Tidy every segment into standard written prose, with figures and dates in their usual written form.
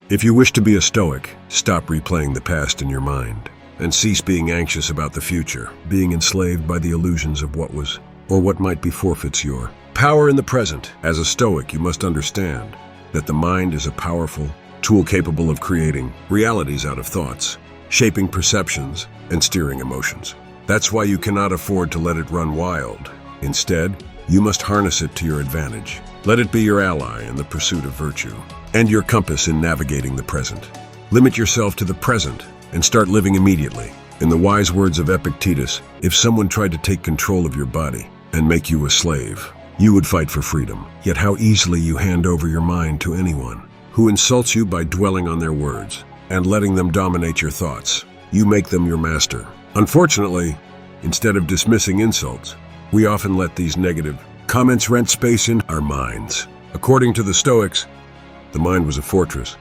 If you wish to be a Stoic, stop replaying the past in your mind and cease being anxious about the future, being enslaved by the illusions of what was or what might be forfeits your power in the present. As a Stoic, you must understand that the mind is a powerful tool capable of creating realities out of thoughts, shaping perceptions, and steering emotions. That's why you cannot afford to let it run wild. Instead, you must harness it to your advantage. Let it be your ally in the pursuit of virtue and your compass in navigating the present. Limit yourself to the present and start living immediately. In the wise words of Epictetus, if someone tried to take control of your body and make you a slave, you would fight for freedom. Yet how easily you hand over your mind to anyone who insults you by dwelling on their words and letting them dominate your thoughts. You make them your master. Unfortunately, instead of dismissing insults, we often let these negative comments rent space in our minds. According to the Stoics, the mind was a fortress,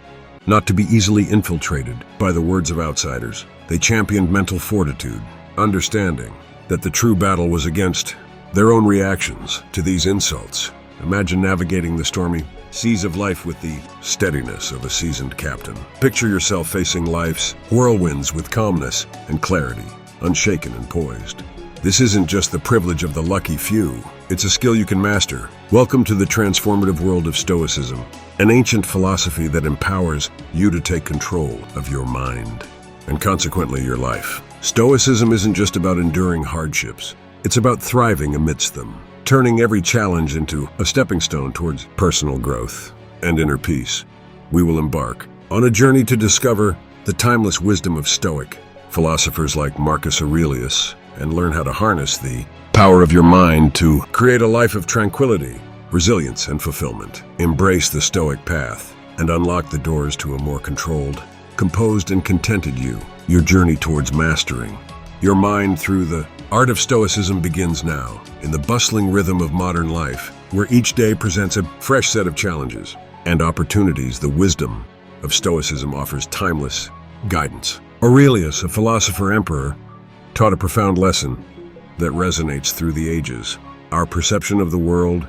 not to be easily infiltrated by the words of outsiders. They championed mental fortitude, understanding that the true battle was against their own reactions to these insults. Imagine navigating the stormy seas of life with the steadiness of a seasoned captain. Picture yourself facing life's whirlwinds with calmness and clarity, unshaken and poised. This isn't just the privilege of the lucky few, it's a skill you can master. Welcome to the transformative world of Stoicism, an ancient philosophy that empowers you to take control of your mind and consequently your life. Stoicism isn't just about enduring hardships, it's about thriving amidst them, turning every challenge into a stepping stone towards personal growth and inner peace. We will embark on a journey to discover the timeless wisdom of Stoic philosophers like Marcus Aurelius and learn how to harness the power of your mind to create a life of tranquility, resilience, and fulfillment. Embrace the Stoic path and unlock the doors to a more controlled, composed, and contented you. Your journey towards mastering your mind through the art of Stoicism begins now, in the bustling rhythm of modern life, where each day presents a fresh set of challenges and opportunities. The wisdom of Stoicism offers timeless guidance. Aurelius, a philosopher-emperor, taught a profound lesson that resonates through the ages. Our perception of the world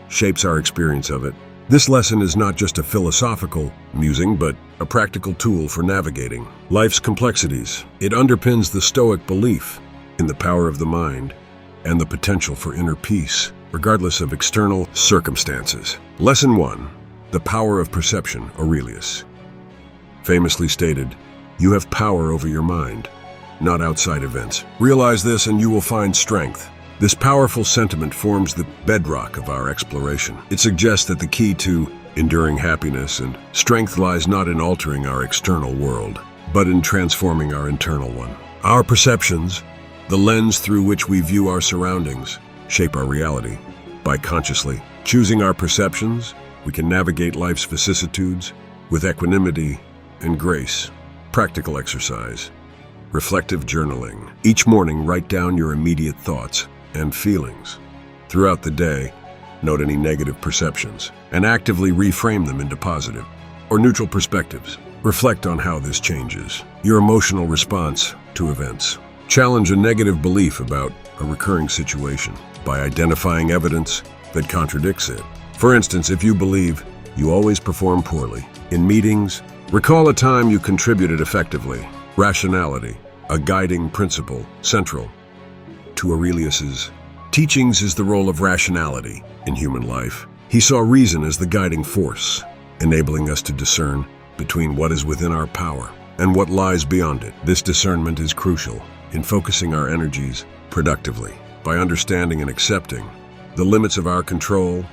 shapes our experience of it. This lesson is not just a philosophical musing, but a practical tool for navigating life's complexities. It underpins the Stoic belief in the power of the mind and the potential for inner peace, regardless of external circumstances. Lesson 1. The power of perception. Aurelius famously stated, "You have power over your mind, not outside events. Realize this and you will find strength." This powerful sentiment forms the bedrock of our exploration. It suggests that the key to enduring happiness and strength lies not in altering our external world, but in transforming our internal one. Our perceptions, the lens through which we view our surroundings, shape our reality. By consciously choosing our perceptions, we can navigate life's vicissitudes with equanimity and grace. Practical exercise. Reflective journaling. Each morning, write down your immediate thoughts and feelings. Throughout the day, note any negative perceptions and actively reframe them into positive or neutral perspectives. Reflect on how this changes your emotional response to events. Challenge a negative belief about a recurring situation by identifying evidence that contradicts it. For instance, if you believe you always perform poorly in meetings, recall a time you contributed effectively. Rationality, a guiding principle central to Aurelius's teachings, is the role of rationality in human life. He saw reason as the guiding force, enabling us to discern between what is within our power and what lies beyond it. This discernment is crucial in focusing our energies productively. By understanding and accepting the limits of our control,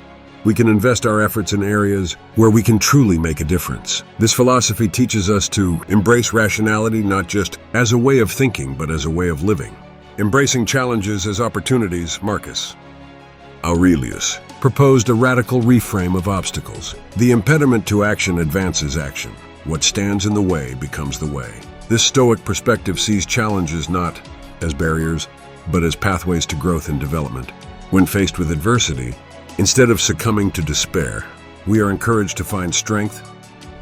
we can invest our efforts in areas where we can truly make a difference. This philosophy teaches us to embrace rationality not just as a way of thinking, but as a way of living. Embracing challenges as opportunities. Marcus Aurelius proposed a radical reframe of obstacles. The impediment to action advances action. What stands in the way becomes the way. This Stoic perspective sees challenges not as barriers, but as pathways to growth and development. When faced with adversity, instead of succumbing to despair, we are encouraged to find strength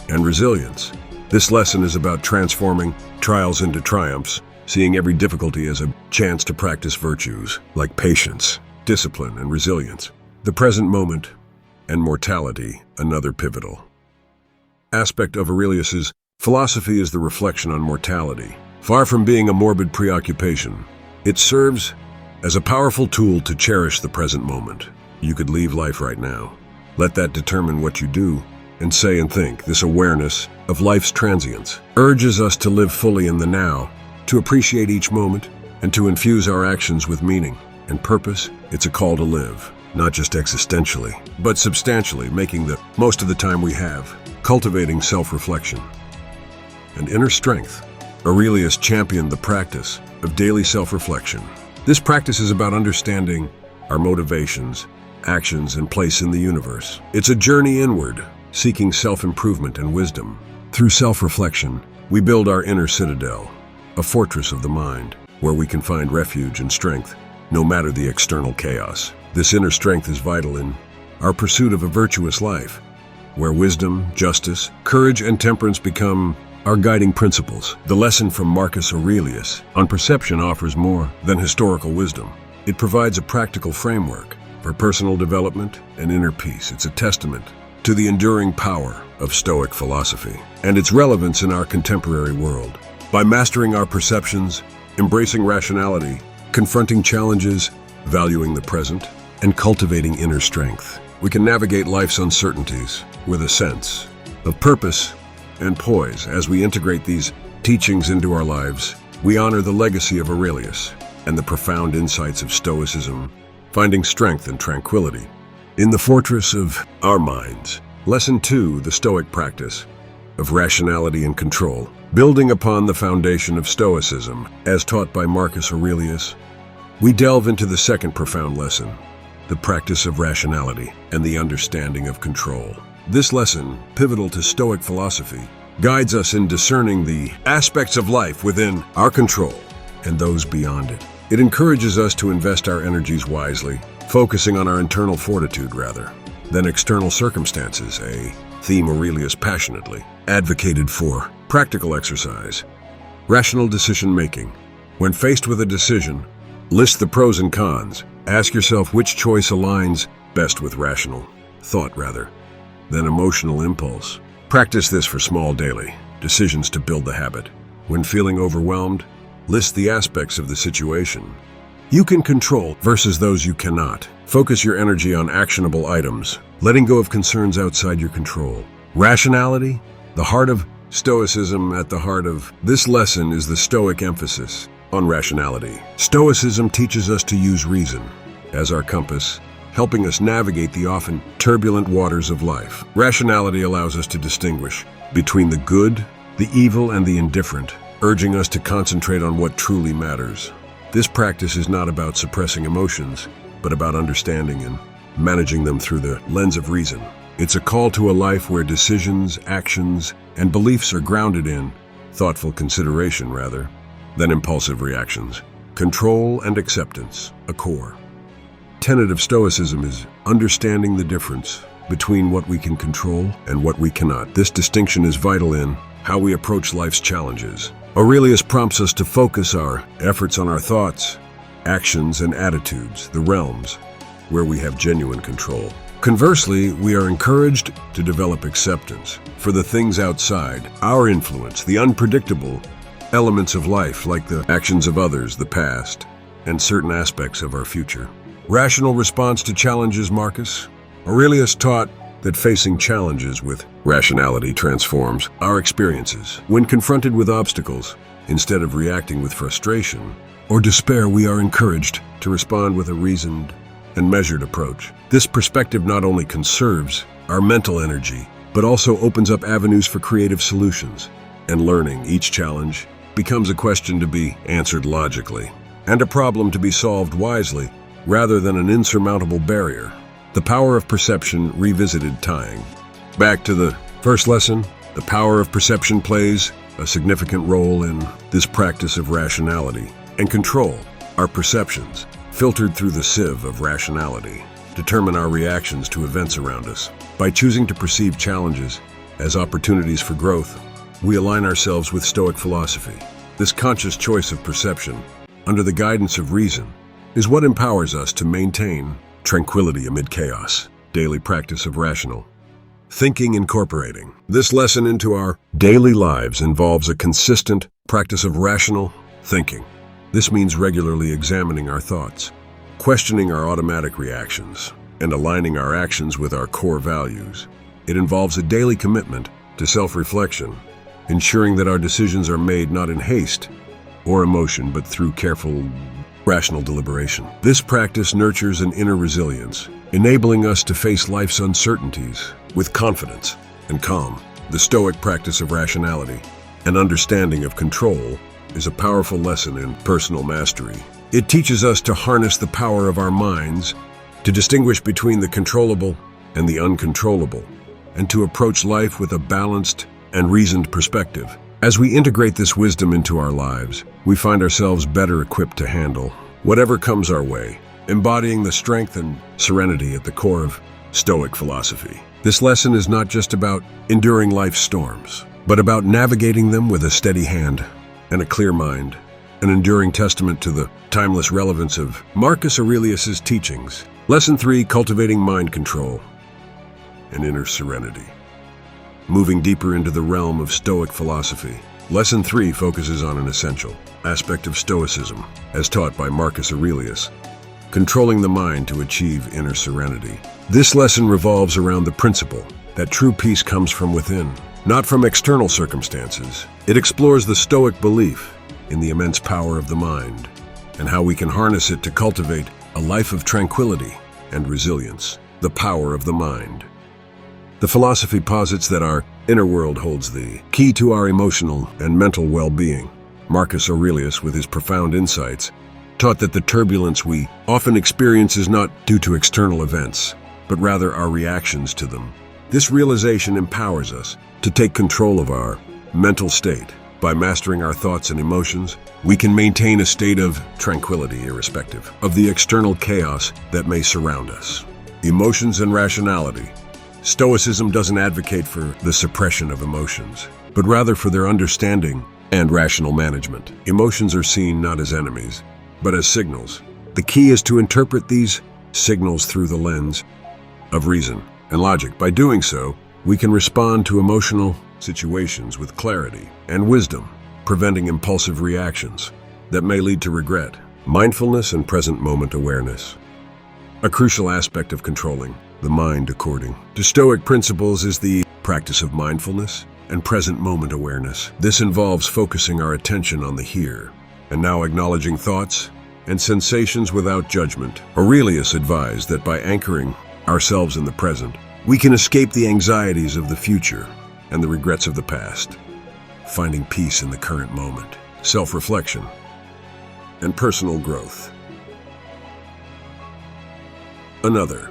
and resilience. This lesson is about transforming trials into triumphs, seeing every difficulty as a chance to practice virtues like patience, discipline, and resilience. The present moment and mortality, another pivotal aspect of Aurelius's philosophy is the reflection on mortality. Far from being a morbid preoccupation, it serves as a powerful tool to cherish the present moment. You could leave life right now. Let that determine what you do and say and think. This awareness of life's transience urges us to live fully in the now, to appreciate each moment, and to infuse our actions with meaning and purpose. It's a call to live, not just existentially, but substantially, making the most of the time we have, cultivating self-reflection and inner strength. Aurelius championed the practice of daily self-reflection. This practice is about understanding our motivations, actions, and place in the universe. It's a journey inward, seeking self-improvement and wisdom. Through self-reflection, we build our inner citadel, a fortress of the mind, where we can find refuge and strength, no matter the external chaos. This inner strength is vital in our pursuit of a virtuous life, where wisdom, justice, courage, and temperance become our guiding principles. The lesson from Marcus Aurelius on perception offers more than historical wisdom. It provides a practical framework for personal development and inner peace. It's a testament to the enduring power of Stoic philosophy and its relevance in our contemporary world. By mastering our perceptions, embracing rationality, confronting challenges, valuing the present, and cultivating inner strength, we can navigate life's uncertainties with a sense of purpose and poise. As we integrate these teachings into our lives, we honor the legacy of Aurelius and the profound insights of Stoicism, finding strength and tranquility in the fortress of our minds. Lesson 2, the Stoic practice of rationality and control. Building upon the foundation of Stoicism, as taught by Marcus Aurelius, we delve into the second profound lesson, the practice of rationality and the understanding of control. This lesson, pivotal to Stoic philosophy, guides us in discerning the aspects of life within our control and those beyond it. It encourages us to invest our energies wisely, focusing on our internal fortitude rather than external circumstances, a theme Aurelius passionately advocated for. Practical exercise. Rational decision-making. When faced with a decision, list the pros and cons. Ask yourself which choice aligns best with rational thought rather than emotional impulse. Practice this for small daily decisions to build the habit. When feeling overwhelmed, list the aspects of the situation you can control versus those you cannot. Focus your energy on actionable items, letting go of concerns outside your control. Rationality, the heart of Stoicism. At the heart of this lesson is the Stoic emphasis on rationality. Stoicism teaches us to use reason as our compass, helping us navigate the often turbulent waters of life. Rationality allows us to distinguish between the good, the evil, and the indifferent, urging us to concentrate on what truly matters. This practice is not about suppressing emotions, but about understanding and managing them through the lens of reason. It's a call to a life where decisions, actions, and beliefs are grounded in thoughtful consideration rather than impulsive reactions. Control and acceptance, a core tenet of Stoicism, is understanding the difference between what we can control and what we cannot. This distinction is vital in how we approach life's challenges. Aurelius prompts us to focus our efforts on our thoughts, actions, and attitudes, the realms where we have genuine control. Conversely, we are encouraged to develop acceptance for the things outside our influence, the unpredictable elements of life like the actions of others, the past, and certain aspects of our future. Rational response to challenges. Marcus Aurelius taught that facing challenges with rationality transforms our experiences. When confronted with obstacles, instead of reacting with frustration or despair, we are encouraged to respond with a reasoned and measured approach. This perspective not only conserves our mental energy, but also opens up avenues for creative solutions and learning. Each challenge becomes a question to be answered logically and a problem to be solved wisely rather than an insurmountable barrier. The power of perception revisited. Tying back to the first lesson, the power of perception plays a significant role in this practice of rationality and control. Our perceptions, filtered through the sieve of rationality, determine our reactions to events around us. By choosing to perceive challenges as opportunities for growth, we align ourselves with Stoic philosophy. This conscious choice of perception, under the guidance of reason, is what empowers us to maintain tranquility amid chaos. Daily practice of rational Thinking incorporating. This lesson into our daily lives involves a consistent practice of rational thinking. This means regularly examining our thoughts, questioning our automatic reactions, and aligning our actions with our core values. It involves a daily commitment to self-reflection, ensuring that our decisions are made not in haste or emotion, but through careful, rational deliberation. This practice nurtures an inner resilience, enabling us to face life's uncertainties with confidence and calm. The Stoic practice of rationality and understanding of control is a powerful lesson in personal mastery. It teaches us to harness the power of our minds, to distinguish between the controllable and the uncontrollable, and to approach life with a balanced and reasoned perspective. As we integrate this wisdom into our lives, we find ourselves better equipped to handle whatever comes our way, embodying the strength and serenity at the core of Stoic philosophy. This lesson is not just about enduring life's storms, but about navigating them with a steady hand and a clear mind, an enduring testament to the timeless relevance of Marcus Aurelius's teachings. Lesson 3, cultivating mind control and inner serenity. Moving deeper into the realm of Stoic philosophy, Lesson 3 focuses on an essential aspect of Stoicism, as taught by Marcus Aurelius: controlling the mind to achieve inner serenity. This lesson revolves around the principle that true peace comes from within, not from external circumstances. It explores the Stoic belief in the immense power of the mind and how we can harness it to cultivate a life of tranquility and resilience. The power of the mind. The philosophy posits that our inner world holds the key to our emotional and mental well-being. Marcus Aurelius, with his profound insights, taught that the turbulence we often experience is not due to external events, but rather our reactions to them. This realization empowers us to take control of our mental state. By mastering our thoughts and emotions, we can maintain a state of tranquility irrespective of the external chaos that may surround us. Emotions and rationality. Stoicism doesn't advocate for the suppression of emotions, but rather for their understanding and rational management. Emotions are seen not as enemies, but as signals. The key is to interpret these signals through the lens of reason and logic. By doing so, we can respond to emotional situations with clarity and wisdom, preventing impulsive reactions that may lead to regret. Mindfulness and present moment awareness. A crucial aspect of controlling the mind according to Stoic principles is the practice of mindfulness and present moment awareness. This involves focusing our attention on the here and now, acknowledging thoughts and sensations without judgment. Aurelius advised that by anchoring ourselves in the present, we can escape the anxieties of the future and the regrets of the past, finding peace in the current moment. Self-reflection and personal growth. Another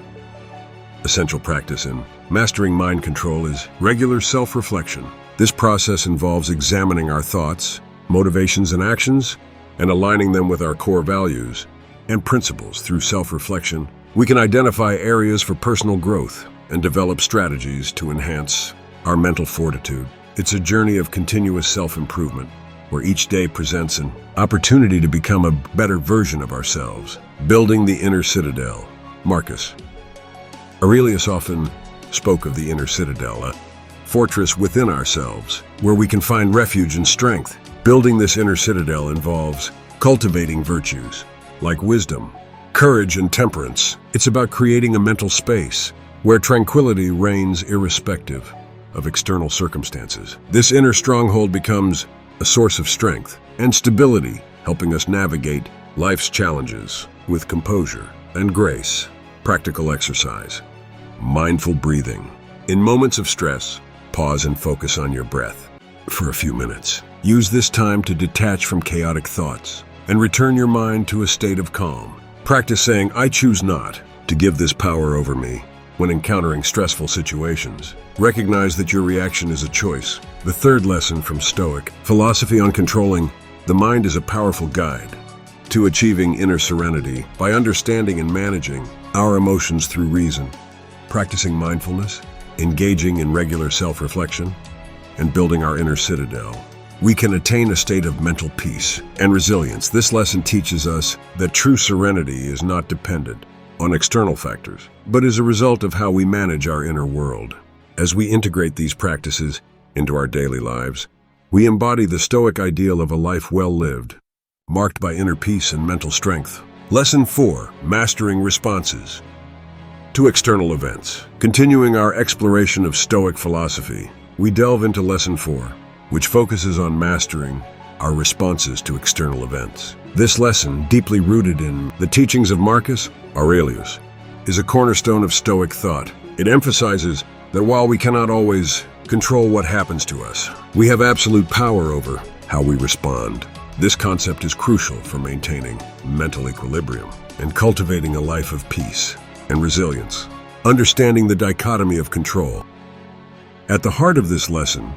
essential practice in mastering mind control is regular self-reflection. This process involves examining our thoughts, motivations, and actions, and aligning them with our core values and principles. Through self-reflection, we can identify areas for personal growth and develop strategies to enhance our mental fortitude. It's a journey of continuous self-improvement, where each day presents an opportunity to become a better version of ourselves. Building the inner citadel. Marcus Aurelius often spoke of the inner citadel, a fortress within ourselves, where we can find refuge and strength. Building this inner citadel involves cultivating virtues like wisdom, courage, and temperance. It's about creating a mental space where tranquility reigns irrespective of external circumstances. This inner stronghold becomes a source of strength and stability, helping us navigate life's challenges with composure and grace. Practical exercise. Mindful breathing. In moments of stress, pause and focus on your breath for a few minutes. Use this time to detach from chaotic thoughts and return your mind to a state of calm. Practice saying, "I choose not to give this power over me." When encountering stressful situations, recognize that your reaction is a choice. The third lesson from Stoic philosophy on controlling the mind is a powerful guide to achieving inner serenity by understanding and managing our emotions through reason. Practicing mindfulness, engaging in regular self-reflection, and building our inner citadel, we can attain a state of mental peace and resilience. This lesson teaches us that true serenity is not dependent on external factors, but is a result of how we manage our inner world. As we integrate these practices into our daily lives, we embody the Stoic ideal of a life well lived, marked by inner peace and mental strength. Lesson 4: Mastering Responses to External Events. Continuing our exploration of Stoic philosophy, we delve into Lesson 4, which focuses on mastering our responses to external events. This lesson, deeply rooted in the teachings of Marcus Aurelius, is a cornerstone of Stoic thought. It emphasizes that while we cannot always control what happens to us, we have absolute power over how we respond. This concept is crucial for maintaining mental equilibrium and cultivating a life of peace and resilience. Understanding the dichotomy of control. At the heart of this lesson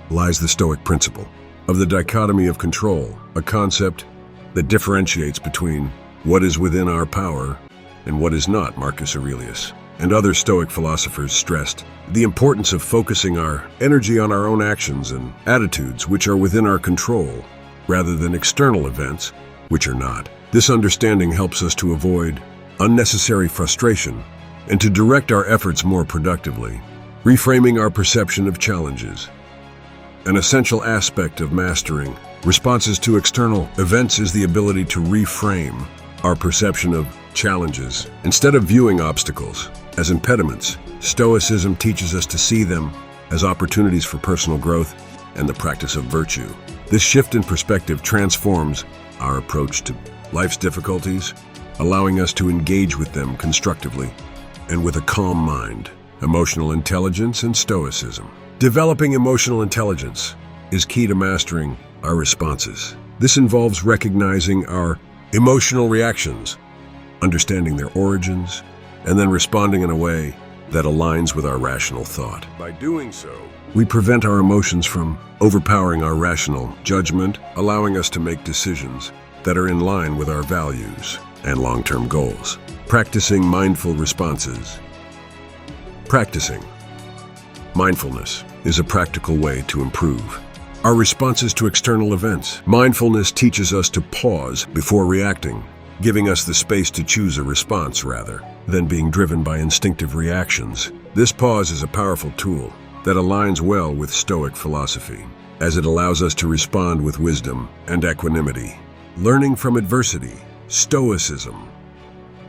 lies the Stoic principle of the dichotomy of control, a concept that differentiates between what is within our power and what is not. Marcus Aurelius and other Stoic philosophers stressed the importance of focusing our energy on our own actions and attitudes which are within our control, rather than external events which are not. This understanding helps us to avoid unnecessary frustration and to direct our efforts more productively. Reframing our perception of challenges. An essential aspect of mastering responses to external events is the ability to reframe our perception of challenges. Instead of viewing obstacles as impediments, Stoicism teaches us to see them as opportunities for personal growth and the practice of virtue. This shift in perspective transforms our approach to life's difficulties, allowing us to engage with them constructively and with a calm mind. Emotional intelligence and Stoicism. Developing emotional intelligence is key to mastering our responses. This involves recognizing our emotional reactions, understanding their origins, and then responding in a way that aligns with our rational thought. By doing so, we prevent our emotions from overpowering our rational judgment, allowing us to make decisions that are in line with our values and long-term goals. Practicing mindful responses. Practicing mindfulness is a practical way to improve our responses to external events. Mindfulness teaches us to pause before reacting, giving us the space to choose a response rather than being driven by instinctive reactions. This pause is a powerful tool that aligns well with Stoic philosophy, as it allows us to respond with wisdom and equanimity. Learning from adversity. Stoicism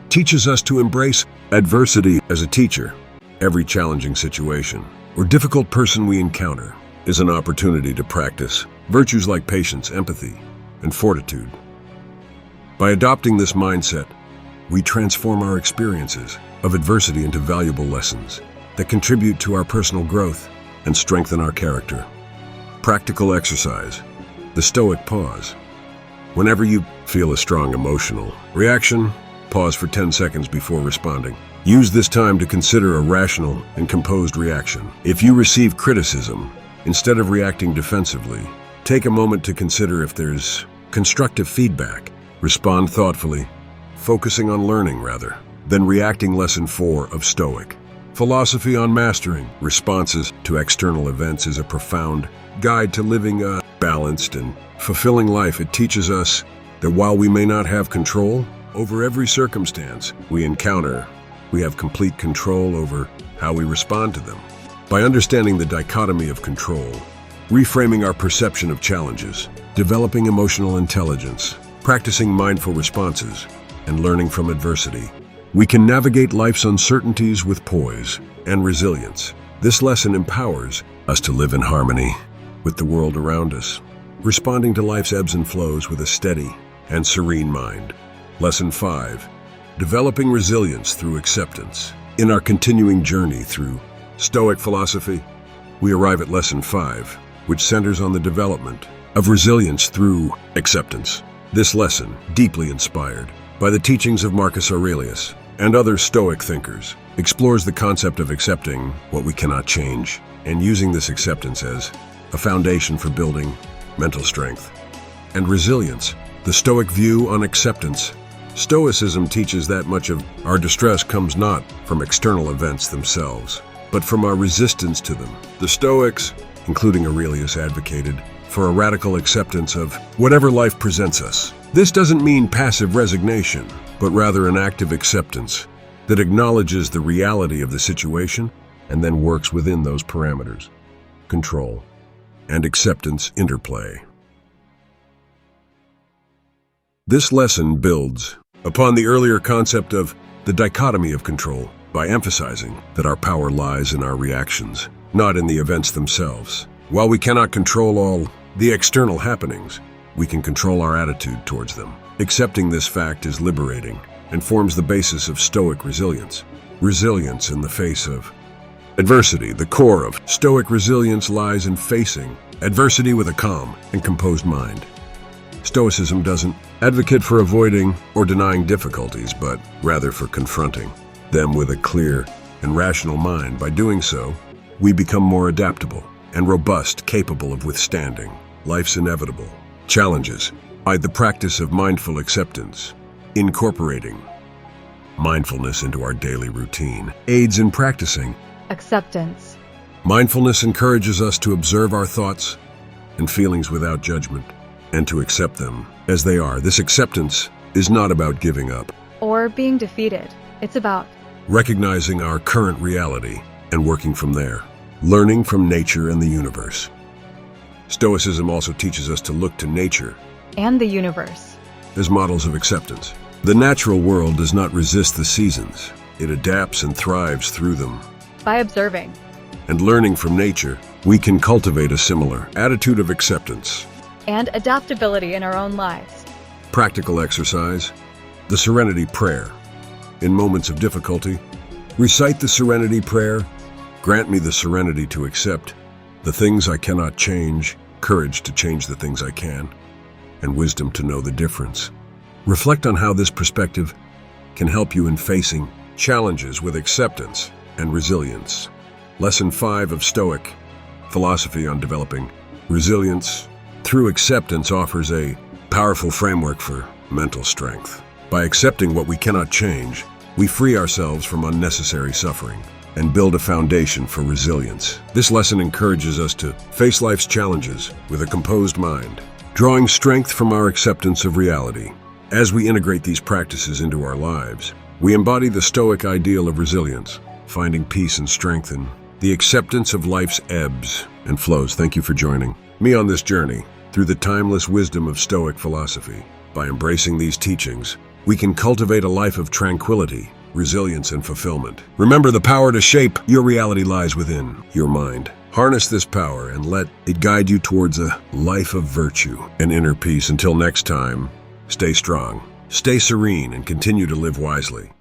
teaches us to embrace adversity as a teacher. Every challenging situation or difficult person we encounter is an opportunity to practice virtues like patience, empathy, and fortitude. By adopting this mindset, we transform our experiences of adversity into valuable lessons that contribute to our personal growth and strengthen our character. Practical exercise. The Stoic pause. Whenever you feel a strong emotional reaction, pause for 10 seconds before responding. Use this time to consider a rational and composed reaction. If you receive criticism, instead of reacting defensively, take a moment to consider if there's constructive feedback. Respond thoughtfully, focusing on learning rather than reacting. Lesson 4 of Stoic philosophy on mastering responses to external events is a profound guide to living a balanced and fulfilling life. It teaches us that while we may not have control over every circumstance we encounter, we have complete control over how we respond to them. By understanding the dichotomy of control, reframing our perception of challenges, developing emotional intelligence, practicing mindful responses, and learning from adversity, we can navigate life's uncertainties with poise and resilience. This lesson empowers us to live in harmony with the world around us, responding to life's ebbs and flows with a steady and serene mind. Lesson 5. Developing resilience through acceptance. In our continuing journey through Stoic philosophy, we arrive at Lesson 5, which centers on the development of resilience through acceptance. This lesson, deeply inspired by the teachings of Marcus Aurelius and other Stoic thinkers, explores the concept of accepting what we cannot change and using this acceptance as a foundation for building mental strength and resilience. The Stoic view on acceptance. Stoicism teaches that much of our distress comes not from external events themselves, but from our resistance to them. The Stoics, including Aurelius, advocated for a radical acceptance of whatever life presents us. This doesn't mean passive resignation, but rather an active acceptance that acknowledges the reality of the situation and then works within those parameters. Control and acceptance interplay. This lesson builds upon the earlier concept of the dichotomy of control by emphasizing that our power lies in our reactions, not in the events themselves. While we cannot control all the external happenings, we can control our attitude towards them. Accepting this fact is liberating and forms the basis of Stoic resilience. Resilience in the face of adversity. The core of Stoic resilience lies in facing adversity with a calm and composed mind. Stoicism doesn't advocate for avoiding or denying difficulties, but rather for confronting them with a clear and rational mind. By doing so, we become more adaptable and robust, capable of withstanding life's inevitable challenges. By the practice of mindful acceptance, incorporating mindfulness into our daily routine aids in practicing acceptance. Mindfulness encourages us to observe our thoughts and feelings without judgment and to accept them as they are. This acceptance is not about giving up Or being defeated. It's about recognizing our current reality and working from there, learning from nature and the universe. Stoicism also teaches us to look to nature and the universe as models of acceptance. The natural world does not resist the seasons. It adapts and thrives through them. by observing And learning from nature, we can cultivate a similar attitude of acceptance. and adaptability in our own lives. Practical exercise, the Serenity Prayer. In moments of difficulty, recite the Serenity Prayer. Grant me the serenity to accept the things I cannot change, courage to change the things I can, and wisdom to know the difference. Reflect on how this perspective can help you in facing challenges with acceptance and resilience. Lesson 5 of Stoic philosophy on developing resilience through acceptance offers a powerful framework for mental strength. By accepting what we cannot change, we free ourselves from unnecessary suffering and build a foundation for resilience. This lesson encourages us to face life's challenges with a composed mind, drawing strength from our acceptance of reality. As we integrate these practices into our lives, we embody the Stoic ideal of resilience, finding peace and strength in the acceptance of life's ebbs and flows. Thank you for joining me on this journey through the timeless wisdom of Stoic philosophy. By embracing these teachings, we can cultivate a life of tranquility, resilience, and fulfillment. Remember, the power to shape your reality lies within your mind. Harness this power and let it guide you towards a life of virtue and inner peace. Until next time, stay strong, stay serene, and continue to live wisely.